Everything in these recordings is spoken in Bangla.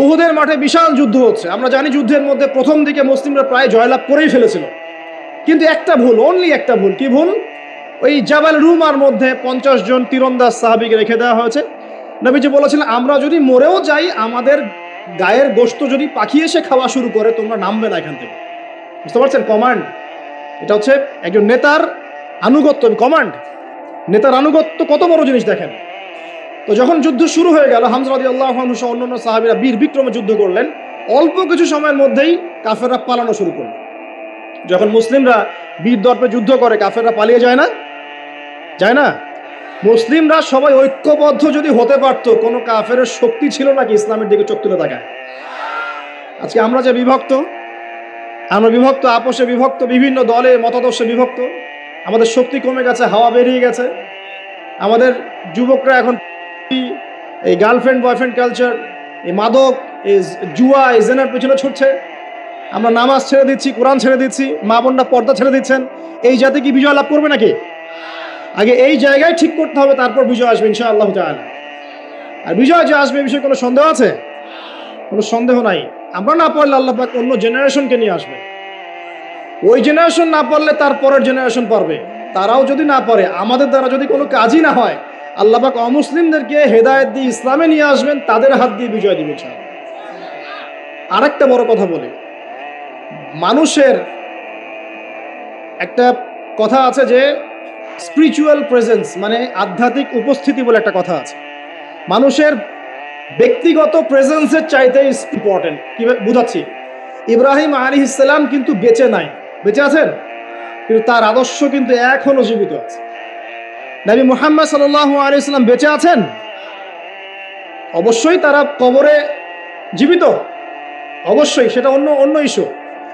উহুদের মাঠে বিশাল যুদ্ধ হচ্ছে। আমরা জানি যুদ্ধের মধ্যে প্রথম দিকে মুসলিমরা প্রায় জয়লাভ করেই ফেলেছিল, কিন্তু একটা ভুল, অনলি একটা ভুল। কি ভুল? ওই জাবাল রুমার মধ্যে 50 জন তীরন্দাজ সাহাবীকে রেখে দেওয়া হয়েছে। নবীজি বলেছিলেন, আমরা যদি মরেও যাই, আমাদের গায়ের গোশত যদি পাখি এসে খাওয়া শুরু করে, তোমরা নামবে না এখান থেকে। বুঝতে পারছেন? কমান্ড। এটা হচ্ছে একজন নেতার আনুগত্য, কমান্ড। নেতার আনুগত্য কত বড় জিনিস দেখেন। তো যখন যুদ্ধ শুরু হয়ে গেল, হামজা রাদিয়াল্লাহু আনহু সহ অন্যান্য সাহাবীরা বীর বিক্রমে যুদ্ধ করলেন। অল্প কিছু সময়ের মধ্যেই কাফেররা পালানো শুরু করল। যখন মুসলিমরা বীর দর্পে যুদ্ধ করে, কাফেররা পালিয়ে যায় না? যায় না? মুসলিমরা সবাই ঐক্যবদ্ধ যদি হতে পারতো, কোনো কাফের শক্তি ছিল নাকি ইসলামের দিকে চোখ তুলে তাকায়? আজকে আমরা যে বিভক্ত, আমরা বিভক্ত, আপোষে বিভক্ত, বিভিন্ন দলে মতাদর্শে বিভক্ত, আমাদের শক্তি কমে গেছে, হাওয়া বেরিয়ে গেছে। আমাদের যুবকরা এখন এই গার্লফ্রেন্ড বয়ফ্রেন্ড কালচার, এই মাদক, এই জুয়া, এই জেনার পেছনে ছুটছে। আমরা নামাজ ছেড়ে দিচ্ছি, কোরআন ছেড়ে দিচ্ছি, মা বোনরা পর্দা ছেড়ে দিচ্ছেন। এই জাতি কি বিজয় লাভ করবে নাকি? আগে এই জায়গায় ঠিক করতে হবে, তারপর বিজয় আসবে ইনশাআল্লাহ তাআলা। আর বিজয় যে আসবে, এই বিষয়ে কোনো সন্দেহ আছে? কোনো সন্দেহ নাই। আমরা না পারলে আল্লাহ পাক অন্য জেনারেশনকে নিয়ে আসবে। ওই জেনারেশন না পারলে তার পরের জেনারেশন পারবে। তারাও যদি না পারে, আমাদের দ্বারা যদি কোনো কাজই না হয়, আল্লাহ পাক অমুসলিমদেরকে হেদায়েত দিয়ে ইসলামে নিয়ে আসবেন, তাদের হাত দিয়ে বিজয় দিবেন ইনশাআল্লাহ। আরেকটা বড় কথা বলি, মানুষের একটা কথা আছে যে স্পিরিচুয়াল প্রেজেন্স, মানে আধ্যাত্মিক উপস্থিতি বলে একটা কথা আছে। মানুষের ব্যক্তিগত প্রেজেন্সের চাইতে ইম্পর্টেন্ট। কি বুঝাচ্ছি? ইব্রাহিম আলাইহিস সালাম কিন্তু বেঁচে নাই, বেঁচে আছেন, কিন্তু তার আদর্শ কিন্তু এখনো জীবিত আছে। নবী মুহাম্মদ সাল্লাল্লাহু আলাইহি সাল্লাম বেঁচে আছেন, অবশ্যই তারা কবরে জীবিত, অবশ্যই, সেটা অন্য ইস্যু।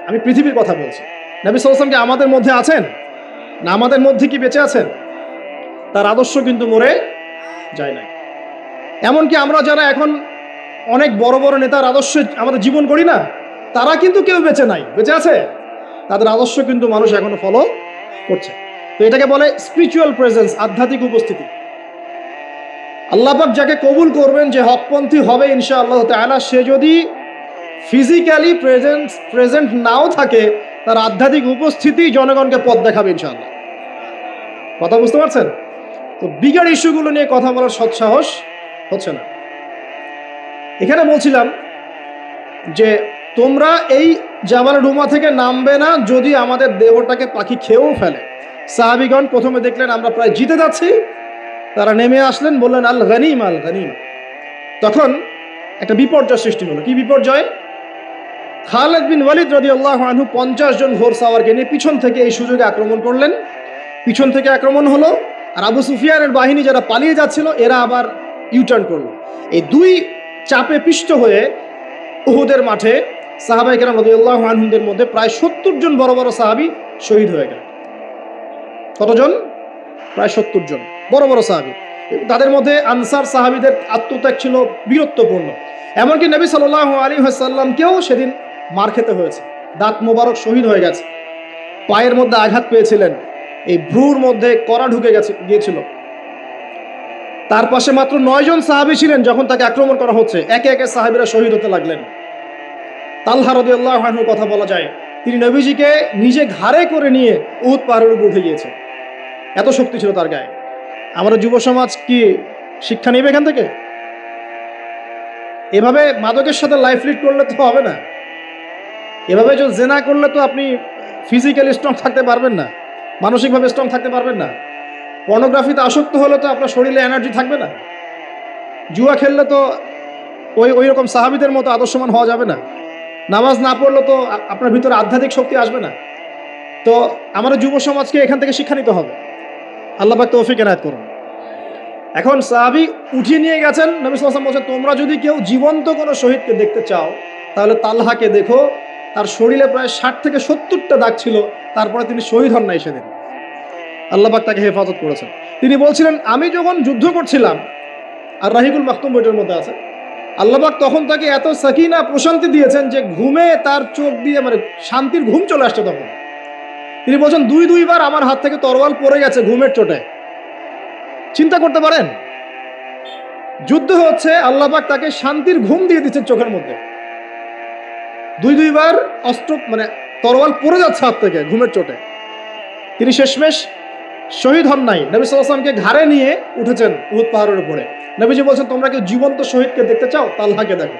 আমি পৃথিবীর কথা বলছি। নবী সাল্লাল্লাহু আলাইহি সাল্লাম কি আমাদের মধ্যে আছেন? না আমাদের মধ্যে কি বেঁচে আছেন? তার আদর্শ কিন্তু মরে যায় নাই। এমনকি আমরা যারা এখন অনেক বড় বড় নেতার আদর্শে আমাদের জীবন করি না, তারা কিন্তু কেউ বেঁচে নাই, বেঁচে আছে। তাদের আদর্শ কিন্তু মানুষ এখনো ফলো করছে। তো এটাকে বলে স্পিরিচুয়াল প্রেজেন্স, আধ্যাত্মিক উপস্থিতি। আল্লাহ পাক যাকে কবুল করবেন, যে হকপন্থী হবে ইনশাআল্লাহ তাআলা, সে যদি ফিজিক্যালি প্রেজেন্ট নাও থাকে, তার আধ্যাত্মিক উপস্থিতি জনগণকে পথ দেখাবে ইনশাআল্লাহ। কথা বুঝতে পারছেন? তো বিগার ইস্যুগুলো নিয়ে কথা বলার সৎসাহস হচ্ছে না। এখানে বলছিলাম যে তোমরা এই জাবাল রুমা থেকে নামবে না যদি আমাদের দেহটাকে পাখি খেয়েও ফেলে। সাহাবীগণ প্রথমে দেখলেন আমরা প্রায় জিতে যাচ্ছি, তারা নেমে আসলেন, বললেন আল গনিম আল গনিম। তখন একটা বিপর্যয় সৃষ্টি হলো। কি বিপর্যয়? খালিদ বিন ওয়ালিদ রাদিয়াল্লাহু আনহু 50 জন ঘোড়সাওয়ারকে নিয়ে পিছন থেকে এই সুযোগে আক্রমণ করলেন। পিছন থেকে আক্রমণ হলো, আর আবু সুফিয়ানের বাহিনী যারা পালিয়ে যাচ্ছিল, এরা আবার ইউটার্ন করলো। এই দুই চাপে পিষ্ট হয়ে উহুদের মাঠে সাহাবায়ে কেরাম রাদিয়াল্লাহু আনহুদের মধ্যে প্রায় 70 জন বড় বড় সাহাবী শহীদ হয়ে গেলেন। কতজন? প্রায় 70 জন বড় বড় সাহাবী। তাদের মধ্যে আনসার সাহাবীদের আত্মত্যাগ ছিল বীরত্বপূর্ণ। এমনকি নবী সাল্লাল্লাহু আলাইহি ওয়াসাল্লামকেও সেদিন মার খেতে হয়েছে। দাঁত মোবারক শহীদ হয়ে গেছে, পায়ের মধ্যে আঘাত পেয়েছিলেন, এই ভ্রুর মধ্যে কড়া ঢুকে গিয়েছিল। তার পাশে মাত্র 9 জন সাহাবী ছিলেন যখন তাকে আক্রমণ করা হচ্ছে। একে একে সাহাবীরা শহীদ হতে লাগলেন। তালহা রাদিয়াল্লাহু আনহুর কথা বলা যায়, তিনি নবীজিকে নিজে ঘাড়ে করে নিয়ে উহুদ পাহাড়ের উপর উঠে গিয়েছেন, এত শক্তি ছিল তার গায়ে। আমাদের যুব সমাজ কি শিক্ষা নেবে এখান থেকে? এভাবে মাদকের সাথে লাইফ লিড করলে তো হবে না। এভাবে যদি জেনা করলে তো আপনি ফিজিক্যালি স্ট্রং থাকতে পারবেন না, মানসিকভাবে স্ট্রং থাকতে পারবেন না। পর্নোগ্রাফিতে আসক্ত হলে তো আপনার শরীরে এনার্জি থাকবে না। জুয়া খেললে তো ওই রকম সাহাবীদের মতো আদর্শমান হওয়া যাবে না। নামাজ না পড়লে তো আপনার ভিতরে আধ্যাত্মিক শক্তি আসবে না। তো আমাদের যুব সমাজকে এখান থেকে শিক্ষা নিতে হবে। আল্লাহ পাক তৌফিক এনায়েত করুন। এখন সাহাবী উঠিয়ে নিয়ে গেছেন। নবী সাল্লাল্লাহু আলাইহি ওয়াসাল্লাম বলেছেন, তোমরা যদি কেউ জীবন্ত কোনো শহীদকে দেখতে চাও, তাহলে তালহাকে দেখো। তার শরীরে প্রায় 60 থেকে 70টা দাগ ছিল, তারপরে তিনি শহীদ হন নাই সেদিন। আল্লাহ পাক তাকে হেফাজত করেছেন। তিনি বলছিলেন, আমি যখন যুদ্ধ করছিলাম, আর রাহিকুল মাখতুম বইটার মধ্যে আছে, আল্লাহ পাক তখন তাকে এত সাকিনা প্রশান্তি দিয়েছেন যে ঘুমে তার চোখ দিয়ে মানে শান্তির ঘুম চলে আসছে। তখন তিনি বলছেন, দুইবার আমার হাত থেকে তরোয়াল পড়ে গেছে ঘুমের চোটে। চিন্তা করতে পারেন? যুদ্ধ হচ্ছে, আল্লাহ পাক তাকে শান্তির ঘুম দিয়ে দিচ্ছেন চোখের মধ্যে। দুইবার অস্ত্র মানে তরোয়াল পড়ে যাচ্ছে হাত থেকে ঘুমের চোটে। তিনি শেষমেশ শহীদ হন নাই। নবী সাল্লাল্লাহু আলাইহি ওয়াসাল্লামকে ঘাড়ে নিয়ে উঠেছেন উহুদ পাহাড়ের উপরে। নবীজি বলছেন, তোমরা কি জীবন্ত শহীদকে দেখতে চাও? তালহাকে দেখো,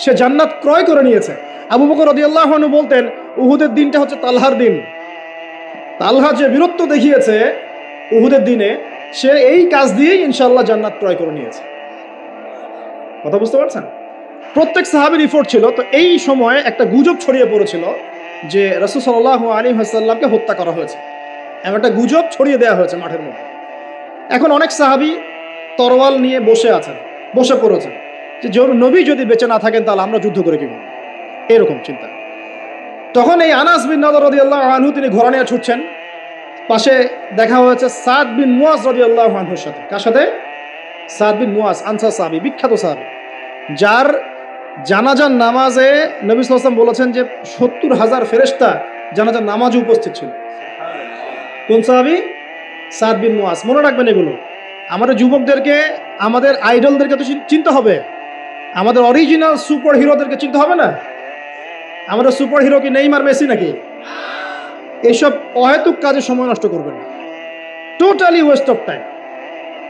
সে জান্নাত ক্রয় করে নিয়েছে। আবু বকর রাদিয়াল্লাহু আনহু বলতেন, উহুদের দিনটা হচ্ছে তালহার দিন। তালহা যে বীরত্ব দেখিয়েছে উহুদের দিনে, সে এই কাজ দিয়েই ইনশাআল্লাহ জান্নাত ক্রয় করে নিয়েছে। কথা বুঝতে পারছেন? প্রত্যেক সাহাবীর রিপোর্ট ছিল। তো এই সময়ে একটা গুজব ছড়িয়ে পড়েছিল যে রাসূল সাল্লাল্লাহু আলাইহি ওয়াসাল্লামকে হত্যা করা হয়েছে, এমন একটা গুজব ছড়িয়ে দেওয়া হয়েছে মাঠের মধ্যে। এখন অনেক সাহাবী তরোয়াল নিয়ে বসে পড়েছেন যে নবী যদি বেঁচে না থাকেন তাহলে আমরা যুদ্ধ করে কি করব, এরকম চিন্তা। তখন এই আনাস বিন নাদর রাদিয়াল্লাহু আনহু তিনি ঘোড়া নিয়ে ছুটছেন। পাশে দেখা হয়েছে সাদ বিন মুয়াজ রাদিয়াল্লাহু আনহুর সাথে। কার সাথে? সাদ বিন মুয়াজ, আনসার সাহাবী, বিখ্যাত সাহাবী, যার জানাজার নামাজে নবী সাল্লাল্লাহু আলাইহি ওয়াসাল্লাম বলেছেন যে ৭০,০০০ ফেরেশতা জানাজার নামাজে উপস্থিত ছিল। কোন সাহাবী? সাদ বিন মুয়াজ। মনে রাখবেন এগুলো। আমাদের যুবকদেরকে, আমাদের আইডলদেরকে তো চিনতে হবে, আমাদের অরিজিনাল সুপার হিরোদেরকে চিনতে হবে না? আমাদের সুপার হিরো কি নেইমার, মেসি নাকি? এইসব অহেতুক কাজে সময় নষ্ট করবেন না, টোটালি ওয়েস্ট অফ টাইম।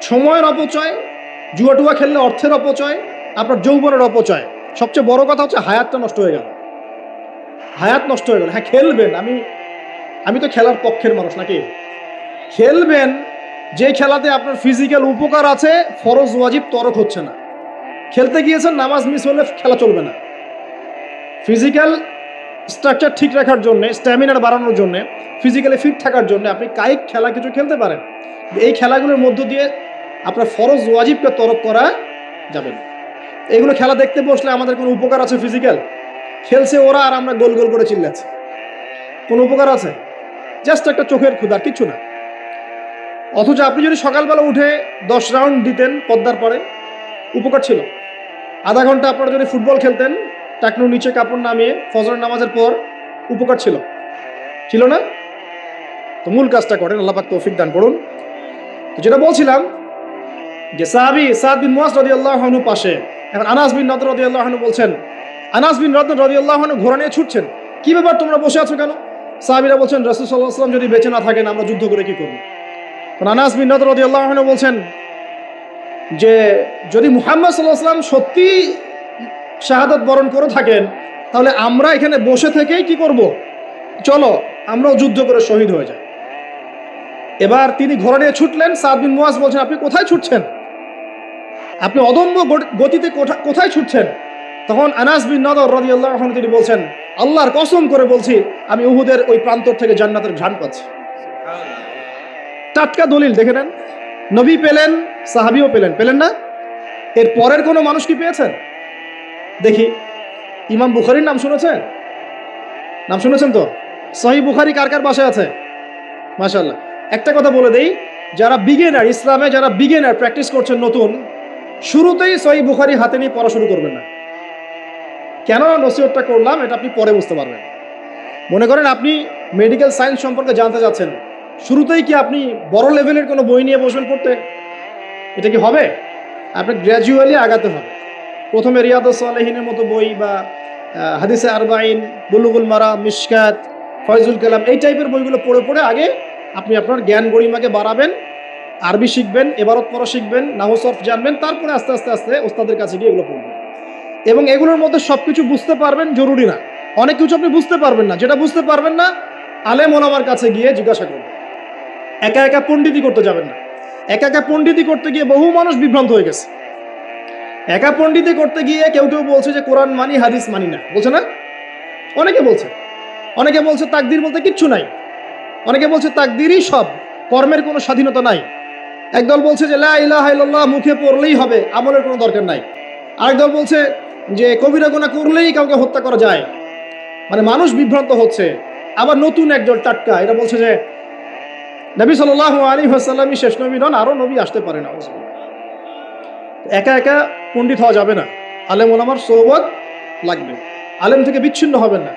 সময়ের অপচয়, জুয়া খেললে অর্থের অপচয়, আপনার যৌবনের অপচয়। সবচেয়ে বড় কথা হচ্ছে হায়াতটা নষ্ট হয়ে গেল, হায়াত নষ্ট হয়ে গেল। হ্যাঁ খেলবেন, আমি তো খেলার পক্ষের মানুষ, নাকি? খেলবেন যে খেলাতে আপনার ফিজিক্যাল উপকার আছে, ফরজ ওয়াজিব তরক হচ্ছে না। খেলতে গিয়েছেন, নামাজ মিস হলে খেলা চলবে না। ফিজিক্যাল স্ট্রাকচার ঠিক রাখার জন্য, স্ট্যামিনার বাড়ানোর জন্য, ফিজিক্যালি ফিট থাকার জন্য আপনি কায়িক খেলা কিছু খেলতে পারেন। এই খেলাগুলোর মধ্য দিয়ে আপনার ফরজ ওয়াজিবকে তরক করা যাবে না। এগুলো খেলা দেখতে বসলে আমাদের কোনো উপকার আছে? ফিজিক্যাল খেলছে ওরা আর আমরা গোল গোল করে চিল্লাচ্ছি, কোনো উপকার আছে? জাস্ট একটা চোখের ক্ষুধা, কিচ্ছু না। অথচ আপনি যদি সকালবেলা উঠে 10 রাউন্ড দিতেন পদ্মার পরে, উপকার ছিল। আধা ঘন্টা আপনারা যদি ফুটবল খেলতেন টাকনুর নিচে কাপড় নামিয়ে ফজর নামাজের পর, উপকার ছিল না? তো মূল কাজটা করেন, আল্লাহ পাক তৌফিক দান করুন। তো যেটা বলছিলাম যে সাহাবী সাদ বিন মুয়াজ রাদিয়াল্লাহু আনহু পাশে। এখন আনাস বিন নাদর রাদিয়াল্লাহু আনহু বলছেন, আনাস বিন নাদর রাদিয়াল্লাহু আনহু ঘোড়া নিয়ে ছুটছেন। কি ব্যাপার, তোমরা বসে আছো কেন? সাহাবীরা বলছেন, রাসূল সাল্লাল্লাহু আলাইহি ওয়াসাল্লাম যদি বেঁচে না থাকেন আমরা যুদ্ধ করে কি করব? তো আনাস বিন নাদর রাদিয়াল্লাহু আনহু বলছেন যে যদি মুহাম্মদ সাল্লাল্লাহু আলাইহি ওয়াসাল্লাম সত্যি শাহাদাত বরণ করে থাকেন, তাহলে আমরা এখানে বসে থেকেই কি করব? চলো আমরাও যুদ্ধ করে শহীদ হয়ে যাই। এবার তিনি ঘোড়া নিয়ে ছুটলেন। সাদ বিন মুয়াজ বলছেন, আপনি কোথায় ছুটছেন? আপনি অদম্য গতিতে কোথায় ছুটছেন? তখন আনাস বিন নাদর রাদিয়াল্লাহু আনহু তিনি বলছেন, আল্লাহর কসম করে বলছি, আমি উহুদের ওই প্রান্তর থেকে জান্নাতের ঘ্রাণ পাচ্ছি। টাটকা দলিল, দেখে নেন। নবী পেলেন, সাহাবীও পেলেন না? এর পরের কোনো মানুষ কি পেয়েছেন? দেখি, ইমাম বুখারীর নাম শুনেছেন তো? সহিহ বুখারী কার কার বাসায় আছে? মাশাআল্লাহ। একটা কথা বলে দেই, যারা বিগিনার, ইসলামে যারা বিগিনার প্র্যাকটিস করছেন নতুন, শুরুতেই সহিহ বুখারী হাতে নিয়ে পড়া শুরু করবেন না। কেন নসিহতটা করলাম এটা আপনি পরে বুঝতে পারবেন। মনে করেন আপনি মেডিকেল সায়েন্স সম্পর্কে জানতে যাচ্ছেন, শুরুতেই কি আপনি বড় লেভেলের কোনো বই নিয়ে বসবেন পড়তে? এটা কি হবে? আপনি গ্র্যাজুয়ালি আগাতে হবে। প্রথমে রিয়াদুস সালেহিনের মতো বই বা হাদিসে আরবাইন, বুলুগুল মারাম, মিশকাত, ফয়জুল কালাম, এই টাইপের বইগুলো পড়ে আগে আপনি আপনার জ্ঞান গরিমাকে বাড়াবেন, আরবি শিখবেন, এবারত পড়া শিখবেন, নাহু সরফ জানবেন, তারপরে আস্তে আস্তে ওস্তাদের কাছে গিয়ে এগুলো পড়বেন। এবং এগুলোর মধ্যে সব কিছু বুঝতে পারবেন জরুরি না। অনেক কিছু আপনি বুঝতে পারবেন না, যেটা বুঝতে পারবেন না আলেম ওলামার কাছে গিয়ে জিজ্ঞাসা করবেন। একা পণ্ডিতি করতে যাবেন না। একা পণ্ডিতি করতে গিয়ে বহু মানুষ বিভ্রান্ত হয়ে গেছে। একা পণ্ডিতি করতে গিয়ে কেউ বলছে যে কোরআন মানি, হাদিস মানি না, বলছে না? অনেকে বলছে তাকদীর বলতে কিচ্ছু নাই। অনেকে বলছে তাকদীরই সব, কর্মের কোনো স্বাধীনতা নাই। একদল বলছে যে লা ইলাহা ইল্লাল্লাহ মুখে পড়লেই হবে, আমলের কোনো দরকার নাই। আরেকদল বলছে যে কবিরা গুনাহ করলেই কাউকে হত্যা করা যায়। মানে মানুষ বিভ্রান্ত হচ্ছে। আবার নতুন একদল টাটকা, এটা বলছে যে নবী সাল্লাল্লাহু আলাইহি ওয়াসাল্লামই শেষ নবী নন, আরও নবী আসতে পারে না। একা পণ্ডিত হওয়া যাবে না, আলেম ওলামার সোহবত লাগবে। আলেম থেকে বিচ্ছিন্ন হবেন না।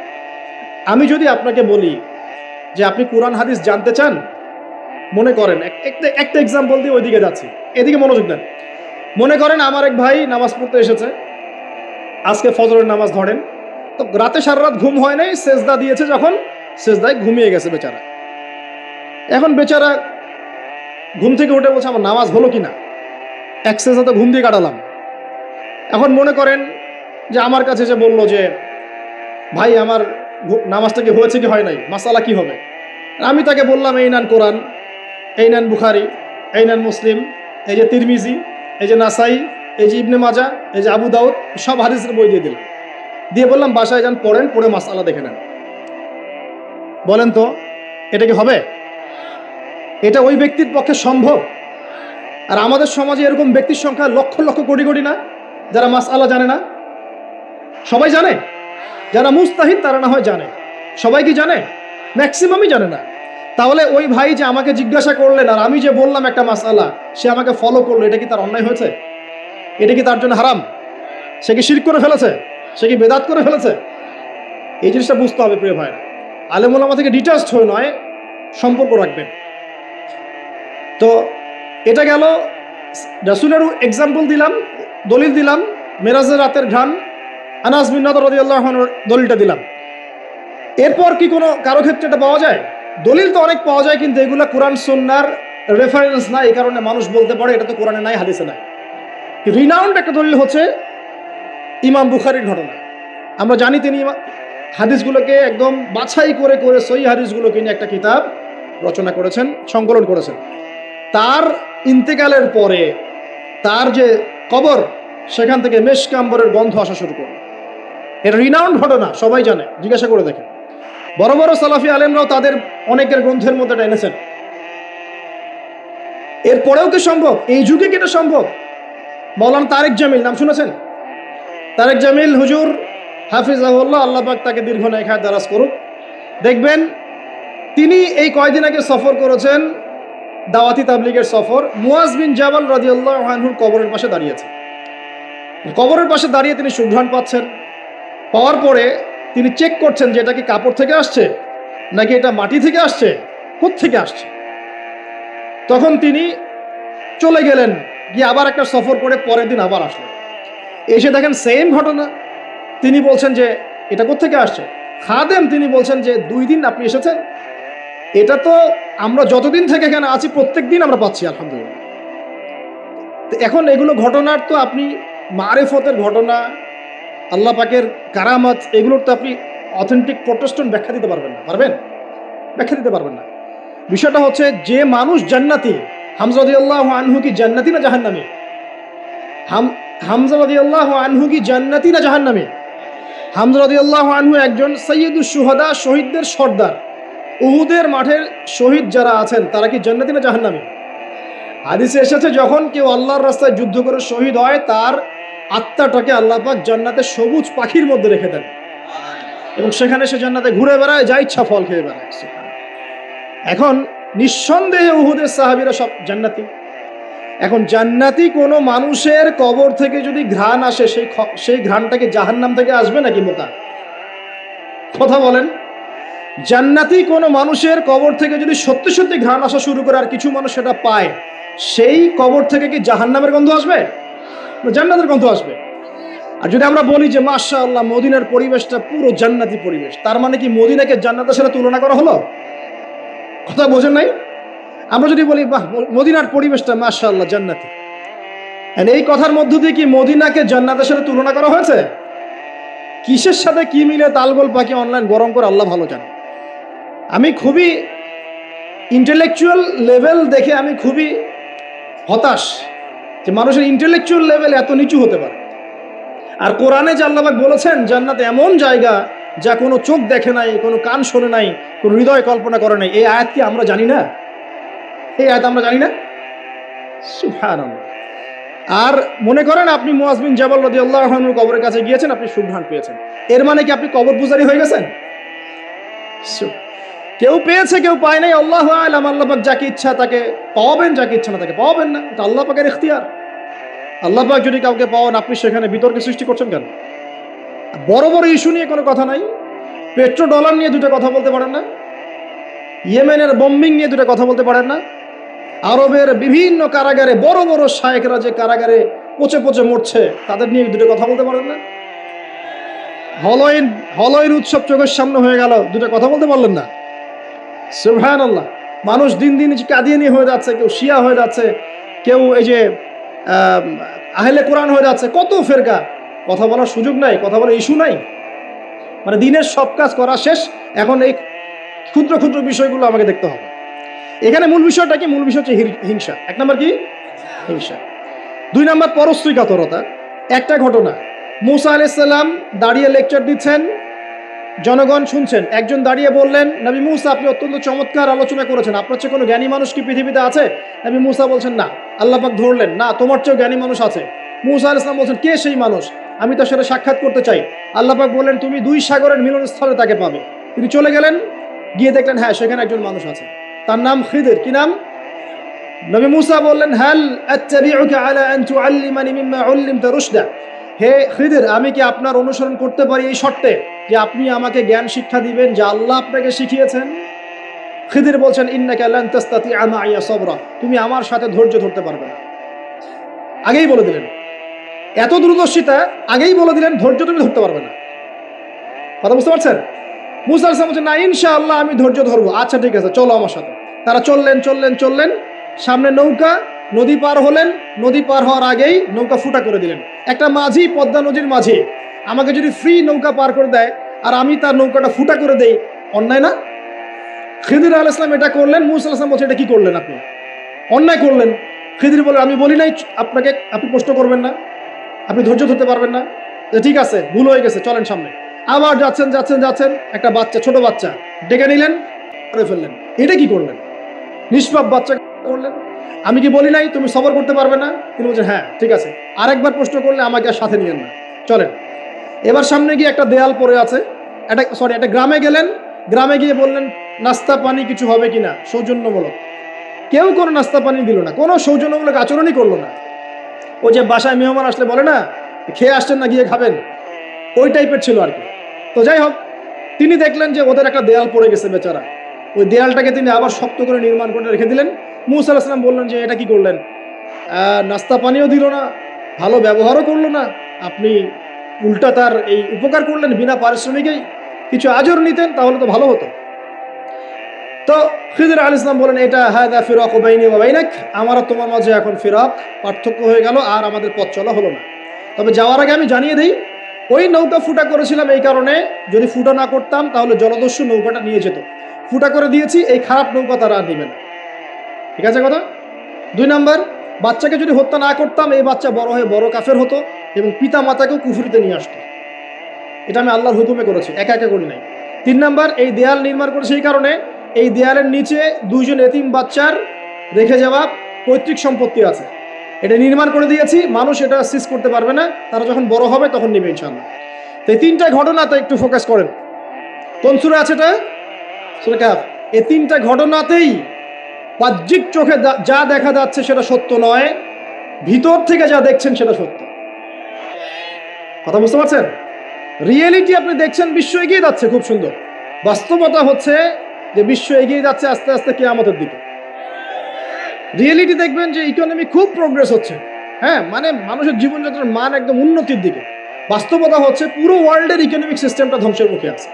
আমি যদি আপনাকে বলি যে আপনি কোরআন হাদিস জানতে চান, মনে করেন একটা এক্সাম্পল দিয়ে ওইদিকে যাচ্ছি, এদিকে মনোযোগ দেন। মনে করেন আমার এক ভাই নামাজ পড়তে এসেছে, আজকে ফজরের নামাজ ধরেন, তো রাতে সারা রাত ঘুম হয় নাই, সেজদা দিয়েছে, যখন সেজদায় ঘুমিয়ে গেছে বেচারা। এখন বেচারা ঘুম থেকে উঠে বলছে আমার নামাজ হলো কিনা, এক সেজদা তো ঘুম দিয়ে কাটালাম। এখন মনে করেন যে আমার কাছে যে বলল যে ভাই আমার নামাজটা কি হয়েছে কি হয় নাই, মাসালা কি হবে। আমি তাকে বললাম এই নেন কোরআন, এই নেন বুখারি, এই নেন মুসলিম, এই যে তিরমিজি, এই যে নাসাই, এই যে ইবনে মাজা, এই যে আবু দাউদ, সব হাদিসের বই দিয়ে দিলাম, দিয়ে বললাম বাসায় যান পড়েন, পড়ে মাসালা দেখে নেন। বলেন তো এটা কি হবে? এটা ওই ব্যক্তির পক্ষে সম্ভব? আর আমাদের সমাজে এরকম ব্যক্তির সংখ্যা লক্ষ লক্ষ কোটি কোটি না, যারা মাসআলা জানে না। সবাই জানে, যারা মুস্তাহিদ তারা না হয় জানে, সবাই কি জানে? ম্যাক্সিমামই জানে না। তাহলে ওই ভাই যে আমাকে জিজ্ঞাসা করলেন আর আমি যে বললাম একটা মাসআলা, সে আমাকে ফলো করলো, এটা কি তার অন্যায় হয়েছে? এটা কি তার জন্য হারাম? সে কি শিরক করে ফেলেছে? সে কি বেদাত করে ফেলেছে? এই জিনিসটা বুঝতে হবে প্রিয় ভাই। আলেম ওলামা থেকে ডিটাচড হয়ে নয়, সম্পর্ক রাখবেন। তো এটা গেল, রাসূলের এক্সাম্পল দিলাম, দলিল দিলাম, মেরাজের রাতের ঘ্রাণ, আনাস বিন নাদর রাদিয়াল্লাহু আনহুর দলিলটা দিলাম। এরপর কি কোনো কারো ক্ষেত্রে এটা পাওয়া যায়? দলিল তো অনেক পাওয়া যায়, কিন্তু এগুলো কোরআন সুন্নাহর রেফারেন্স না, এই কারণে মানুষ বলতে পারে এটা তো কোরআনে নাই, হাদিসে নাই। রিনাউন্ড একটা দলিল হচ্ছে ইমাম বুখারীর ঘটনা। আমরা জানি তিনি হাদিসগুলোকে একদম বাছাই করে করে সহিহ হাদিসগুলোকে নিয়ে একটা কিতাব রচনা করেছেন, সংকলন করেছেন। তার ইন্তেকালের পরে তার যে কবর, সেখান থেকে মেশক আম্বরের গন্ধ আসা শুরু করল। এটা রিনাউন্ড ঘটনা, সবাই জানে, জিজ্ঞাসা করে দেখেন। বড় বড় সালাফি আলেমরাও তাদের অনেকের গ্রন্থের মধ্যে এটা এনেছেন। এরপরেও কি সম্ভব? এই যুগে কি এটা সম্ভব? মাওলানা তারেক জামিল নাম শুনেছেন? তারেক জামিল হুজুর হাফিজাহুল্লাহ, আল্লাহ পাক তাকে দীর্ঘ নেক হায়াত দারাজ করুক। দেখবেন তিনি এই কয়দিন আগে সফর করেছেন, দাওয়াতি তাবলীগের সফর। মুয়াজ বিন জাবাল রাদিয়াল্লাহু আনহুর কবরের পাশে দাঁড়িয়েছেন। কবরের পাশে দাঁড়িয়ে তিনি সুঘ্রাণ পাচ্ছেন। পাওয়ার পরে তিনি চেক করছেন যে এটা কি কাপড় থেকে আসছে নাকি এটা মাটি থেকে আসছে, কোত্থেকে আসছে। তখন তিনি চলে গেলেন, গিয়ে আবার একটা সফর করে পরের দিন আবার আসলেন। এসে দেখেন সেম ঘটনা। তিনি বলছেন যে এটা কোত্থেকে আসছে। খাদেম তিনি বলছেন যে 2 দিন আপনি এসেছেন, এটা তো আমরা যতদিন থেকে এখানে আছি প্রত্যেক দিন আমরা পাচ্ছি, আলহামদুলিল্লাহ। এখন এগুলো ঘটনার তো আপনি মারেফতের ঘটনা, আল্লাহ পাকের কারামাত, এগুলোর তো আপনি অথেন্টিক প্রোটেস্ট্যান্ট ব্যাখ্যা দিতে পারবেন না। পারবেন? ব্যাখ্যা দিতে পারবেন না। বিষয়টা হচ্ছে যে মানুষ জান্নাতি, হামজা রাদিয়াল্লাহু আনহু কি জান্নাতি না জাহান্নামী? হামজা রাদিয়াল্লাহু আনহু কি জান্নাতি না জাহান্নামী? হামজা রাদিয়াল্লাহু আনহু একজন সাইয়্যিদুশ শুহাদা, শহীদদের সর্দার। উহুদের মাঠের শহীদ যারা আছেন তারা কি জান্নাতি না জাহান্নামী? হাদিসে এসেছে যখন কেউ আল্লাহর রাস্তায় যুদ্ধ করে শহীদ হয়, তার আত্মাটাকে আল্লাহ পাক জান্নাতে সবুজ পাখির মধ্যে রেখে দেন এবং সেখানে সে জান্নাতে ঘুরে বেড়ায়, যা ইচ্ছা ফল খেয়ে বেড়ায়। এখন নিঃসন্দেহে উহুদের সাহাবীরা সব জান্নাতি। এখন জান্নাতি কোনো মানুষের কবর থেকে যদি ঘ্রাণ আসে, সেই ঘ্রাণটা কি জাহান্নাম থেকে আসবে নাকি মোতা? কথা বলেন। জান্নাতি কোনো মানুষের কবর থেকে যদি সত্যি সত্যি ঘ্রাণ আসা শুরু করে আর কিছু মানুষ সেটা পায়, সেই কবর থেকে কি জাহান্নামের গন্ধ আসবে? জান্নাতের গন্ধ আসবে। আর যদি আমরা বলি যে মাশাআল্লাহ মদিনার পরিবেশটা পুরো জান্নাতি পরিবেশ, তার মানে কি মদিনাকে জান্নাতের সাথে তুলনা করা হলো? কথা বোঝেন নাই? আমরা যদি বলি বাহ মদিনার পরিবেশটা মাশাআল্লাহ জান্নাতি, এই কথার মধ্য দিয়ে কি মদিনাকে জান্নাতের সাথে তুলনা করা হয়েছে? কিসের সাথে কি মিলে তালগোল পাখি অনলাইন গরম করে আল্লাহ ভালো জানে। আমি খুবই ইন্টেলেকচুয়াল লেভেল দেখে আমি খুবই হতাশ যে মানুষের ইন্টেলেকচুয়াল লেভেল এত নিচু হতে পারে। আর কোরআনে যে আল্লাহ পাক বলেছেন জান্নাত এমন জায়গা যা কোনো চোখ দেখে নাই, কোনো কান শোনে নাই, কোনো হৃদয় কল্পনা করে নাই, এই আয়াত কি আমরা জানি না? এই আয়াত আমরা জানি না? সুবহানাল্লাহ। আর মনে করেন আপনি মুয়াজ বিন জাবাল রাদিয়াল্লাহু আনহুর কবরের কাছে গিয়েছেন, আপনি সুঘ্রাণ পেয়েছেন, এর মানে কি আপনি কবর পূজারী হয়ে গেছেন? কেউ পেয়েছে কেউ পায় নাই, আল্লাহু আ'লাম। আল্লাহ পাক যাকে ইচ্ছা তাকে পাওয়াবেন, যাকে ইচ্ছা না তাকে পাওয়াবেন না। এটা আল্লাহ পাকের ইখতিয়ার। আল্লাহ পাক যদি কাউকে পাওয়ান, আপনি সেখানে বিতর্কের সৃষ্টি করছেন কেন? বড় বড় ইস্যু নিয়ে কোনো কথা নাই, পেট্রো ডলার নিয়ে দুটো কথা বলতে পারেন না, ইয়েমেনের বম্বিং নিয়ে দুটো কথা বলতে পারেন না, আরবের বিভিন্ন কারাগারে বড় বড় শায়েখরা যে কারাগারে পচে পচে মরছে, তাদের নিয়ে দুটো কথা বলতে পারেন না? হলয়ের উৎসব চোখের সামনে হয়ে গেল, দুটো কথা বলতে পারলেন না? সুবহানাল্লাহ। মানুষ দিন দিন কাদিয়ানি হয়ে যাচ্ছে, কেউ শিয়া হয়ে যাচ্ছে, কেউ এই যে আহলে কোরআন হয়ে যাচ্ছে, কত ফেরকা। কথা বলার সুযোগ নাই, কথা বলার ইস্যু নাই। মানে দিনের সব কাজ করা শেষ, এখন এই ক্ষুদ্র ক্ষুদ্র বিষয়গুলো আমাকে দেখতে হবে। এখানে মূল বিষয়টা কি? মূল বিষয় হচ্ছে হিংসা। এক নম্বর কি? হিংসা। 2 নম্বর পরশ্রীকাতরতা। একটা ঘটনা, মুসা আলাইহিস সালাম দাঁড়িয়ে লেকচার দিচ্ছেন, জনগণ শুনছেন। একজন দাঁড়িয়ে বললেন, নবী মুসা আপনি অত্যন্ত চমৎকার আলোচনা করেছেন, আপনার চেয়ে কোনো জ্ঞানী মানুষ কি পৃথিবীতে আছে? নবী মুসা বলছেন না। আল্লাহ পাক ধরলেন, না তোমার চেয়েও জ্ঞানী মানুষ আছে। মুসা আলাইহিস সালাম বলছেন, কে সেই মানুষ? আমি তার সাথে সাক্ষাৎ করতে চাই। আল্লাহ পাক বললেন, তুমি 2 সাগরের মিলনস্থলে তাকে পাবে। তিনি চলে গেলেন, গিয়ে দেখলেন হ্যাঁ সেখানে একজন মানুষ আছে, তার নাম খিদির। কি নাম? নবী মুসা বললেন, হাল আত্তাবিউকা আলা আন তুআল্লিমানি মিম্মা উল্লিমতা রুশদা। হে খিদির, আমি কি আপনার অনুসরণ করতে পারি এই শর্তে যে আপনি আমাকে জ্ঞান শিক্ষা দিবেন যা আল্লাহ আপনাকে শিখিয়েছেন? খিদির বলছেন, ইন্নাকা লান তাস্তাতিআ মাইয়া সাবরা, তুমি আমার সাথে ধৈর্য ধরতে পারবে না। আগেই বলে দিলেন, এত দূরদর্শিতা, আগেই বলে দিলেন ধৈর্য তুমি ধরতে পারবে না। কথা বুঝতে পারছেন? মুসা আলাইহিস সালাম বলছেন, না ইনশাআল্লাহ আমি ধৈর্য ধরবো। আচ্ছা ঠিক আছে, চলো আমার সাথে। তারা চললেন, সামনে নৌকা, নদী পার হলেন। নদী পার হওয়ার আগেই নৌকা ফুটা করে দিলেন। একটা মাঝি, পদ্মা নদীর মাঝি, আমাকে যদি ফ্রি নৌকা পার করে দেয় আর আমি তার নৌকাটা ফুটা করে দেই, অন্যায় না? খিদির আলাইহিস সালাম এটা করলেন। মুসা আলাইহিস সালাম বলছে, এটা কি করলেন আপনি? অন্যায় করলেন। খিদির বলে, আমি বলি নাই আপনাকে আপনি প্রশ্ন করবেন না, আপনি ধৈর্য ধরতে পারবেন না? ঠিক আছে, ভুল হয়ে গেছে, চলেন সামনে। আবার যাচ্ছেন, একটা বাচ্চা, ছোট বাচ্চা ডেকে নিলেন, করে ফেললেন। এটা কি করলেন? নিষ্পাপ বাচ্চা করলেন। আমি কি বলি নাই তুমি সবর করতে পারবে না? তিনি বলছেন, হ্যাঁ ঠিক আছে, আরেকবার প্রশ্ন করলে আমাকে আর সাথে নিয়েন না, চলেন। এবার সামনে গিয়ে একটা দেয়াল পড়ে আছে, একটা গ্রামে গেলেন। গ্রামে গিয়ে বললেন, নাস্তা পানি কিছু হবে কিনা, সৌজন্যমূলক। কেউ কোনো নাস্তা পানি দিল না, কোনো সৌজন্যমূলক আচরণই করলো না। ও যে বাসায় মেহমান আসলে বলে না, খেয়ে আসছেন না, গিয়ে খাবেন, ওই টাইপের ছিল আর কি। তো যাই হোক, তিনি দেখলেন যে ওদের একটা দেয়াল পড়ে গেছে বেচারা, ওই দেয়ালটাকে তিনি আবার শক্ত করে নির্মাণ করে রেখে দিলেন। মুসা আলাইহিস সালাম বললেন যে এটা কি করলেন? নাস্তা পানিও দিল না, ভালো ব্যবহারও করলো না, আপনি উল্টা তার এই উপকার করলেন বিনা পারিশ্রমিকেই। কিছু আজর নিতেন তাহলে তো ভালো হতো। তো খিদির আলাইহিস সালাম বলেন, এটা হাদা ফিরাকু বাইনি ওয়া বাইনাক, আমার আর তোমার মাঝে এখন ফিরাক, পার্থক্য হয়ে গেল, আর আমাদের পথ চলা হলো না। তবে যাওয়ার আগে আমি জানিয়ে দিই, ওই নৌকা ফুটা করেছিলাম এই কারণে, যদি ফুটা না করতাম তাহলে জলদস্যু নৌকাটা নিয়ে যেত। ফুটা করে দিয়েছি, এই খারাপ নৌকা তারা আর নেবে না। ঠিক আছে কথা? 2 নম্বর, বাচ্চাকে যদি হত্যা না করতাম, এই বাচ্চা বড় হয়ে বড় কাফের হতো এবং পিতা মাতাকেও কুফরিতে নিয়ে আসতো। এটা আমি আল্লাহর হুকুমে করেছি, একা একা করি নাই। 3 নম্বর, এই দেয়াল নির্মাণ করেছি এই কারণে, এই দেয়ালের নিচে 2 জন এতিম বাচ্চার রেখে যাওয়া পৈতৃক সম্পত্তি আছে, এটা নির্মাণ করে দিয়েছি, মানুষ এটা সিজ করতে পারবে না, তারা যখন বড় হবে তখন নেবে ইনশাআল্লাহ। তো এই 3টা ঘটনাতে একটু ফোকাস করেন। কোন সূরা আছে এটা? সূরা কাহফ। এই 3টা ঘটনাতেই বাহ্যিক চোখে যা দেখা যাচ্ছে সেটা সত্য নয়, ভিতর থেকে যা দেখছেন সেটা সত্য। কথা বুঝতে পারছেন? রিয়েলিটি আপনি দেখছেন বিশ্ব এগিয়ে যাচ্ছে, খুব সুন্দর। বাস্তবতা হচ্ছে যে বিশ্ব এগিয়ে যাচ্ছে আস্তে আস্তে কিয়ামতের দিকে। রিয়েলিটি দেখবেন যে ইকোনমি খুব প্রোগ্রেস হচ্ছে, হ্যাঁ, মানে মানুষের জীবনযাত্রার মান একদম উন্নতির দিকে। বাস্তবতা হচ্ছে পুরো ওয়ার্ল্ডের ইকোনমিক সিস্টেমটা ধ্বংসের মুখে আছে।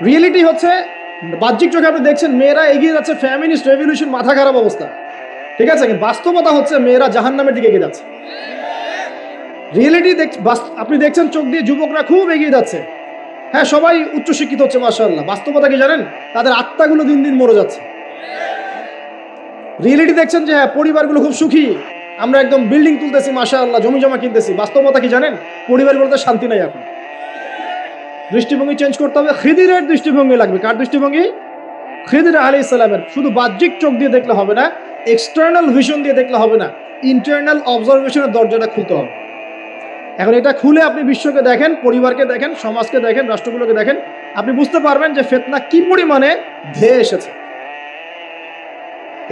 রিয়েলিটি হচ্ছে বাহ্যিক চোখে আপনি দেখছেন মেয়েরা এগিয়ে যাচ্ছে, ফ্যামিনিস্ট রেভলিউশন, মাথা খারাপ অবস্থা, ঠিক আছে, কিন্তু বাস্তবতা হচ্ছে মেয়েরা জাহান্নামের দিকে এগিয়ে যাচ্ছে। রিয়েলিটি আপনি দেখছেন চোখ দিয়ে যুবকরা খুব এগিয়ে যাচ্ছে, হ্যাঁ সবাই উচ্চশিক্ষিত হচ্ছে মাশাআল্লাহ। বাস্তবতা কি জানেন? তাদের আত্মাগুলো দিন দিন মরে যাচ্ছে। রিয়েলিটি দেখছেন যে হ্যাঁ পরিবারগুলো খুব সুখী, আমরা একদম বিল্ডিং তুলতেছি মাশাআল্লাহ, জমি জমা কিনতেছি। বাস্তবতা কি জানেন? পরিবারগুলোতে শান্তি নাই। এখন দৃষ্টিভঙ্গি চেঞ্জ করতে হবে, খিদিরের দৃষ্টিভঙ্গি লাগবে। কার দৃষ্টিভঙ্গি? খিদির আলাইহিস সালামের। শুধু বাহ্যিক চোখ দিয়ে দেখলে হবে না, এক্সটার্নাল ভিশন দিয়ে দেখলে হবে না, ইন্টারনাল অবজারভেশনের দরজাটা খুলতে হবে। এখন এটা খুলে আপনি বিশ্বকে দেখেন, পরিবারকে দেখেন, সমাজকে দেখেন, রাষ্ট্রগুলোকে দেখেন, আপনি বুঝতে পারবেন যে ফিতনা কি পরিমাণে ধেয়ে এসেছে।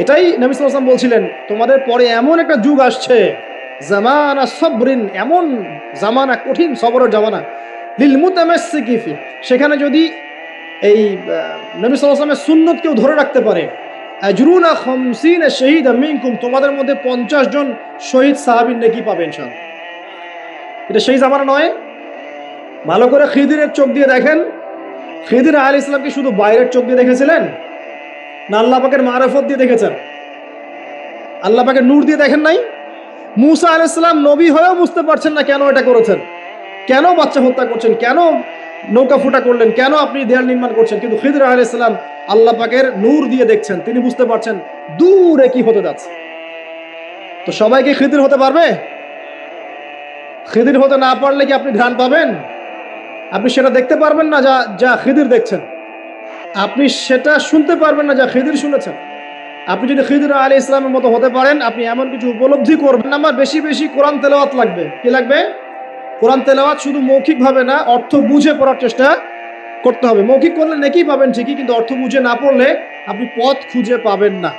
এটাই নবী সাল্লাল্লাহু আলাইহি ওয়াসাল্লাম বলছিলেন, তোমাদের পরে এমন একটা যুগ আসছে, জামানা সবরিন, এমন জামানা, কঠিন সবরের জামানা, লিল মুতামাসসিকি ফি, সেখানে যদি এই নবী সাল্লাল্লাহু আলাইহি ওয়াসাল্লামের সুন্নত কেউ ধরে রাখতে পারে, আজরুনা খামসিনা শাহীদা মিনকুম, তোমাদের মধ্যে 50 জন শহীদ সাহাবীর নেকি পাবে ইনশাআল্লাহ। এটা সেই জামানা নয়। ভালো করে খিদিরের চোখ দিয়ে দেখেন, খিদির আলাইহিস সালাম কি শুধু বাইরের চোখ দিয়ে দেখেছিলেন, না আল্লাহ পাকের মারিফত দিয়ে দেখেছেন? আল্লাহ পাকের নূর দিয়ে দেখেন নাই? মুসা আলাইহিস সালাম নবী হয়েও বুঝতে পারছেন না কেন এটা করেছেন, কেন বাচ্চা হত্যা করছেন, কেন নৌকা ফুটা করলেন, কেন আপনি দেয়াল নির্মাণ করছেন, কিন্তু খিদির আলাইহিস সালাম আল্লাহ পাকের নূর দিয়ে দেখছেন, তিনি বুঝতে পারছেন দূরে কি হতে যাচ্ছে। তো সবাই কি খিদির হতে পারবে? খিদির হতে না পারলে কি আপনি ধ্যান পাবেন? আপনি সেটা দেখতে পারবেন না যা যা খিদির দেখছেন, আপনি সেটা শুনতে পারবেন না যা খিদির শুনেছেন। আপনি যদি খিদির আলাইহিস সালামের মতো হতে পারেন, আপনি এমন কিছু উপলব্ধি করবেন। আমার বেশি বেশি কোরআন তেলাওয়াত লাগবে। কি লাগবে? কোরআন তেলাওয়াত শুধু মৌখিকভাবে না, অর্থ বুঝে পড়ার চেষ্টা করতে হবে। মৌখিক করলে নেকি পাবেন ঠিকই, কিন্তু অর্থ বুঝে না পড়লে আপনি পথ খুঁজে পাবেন না।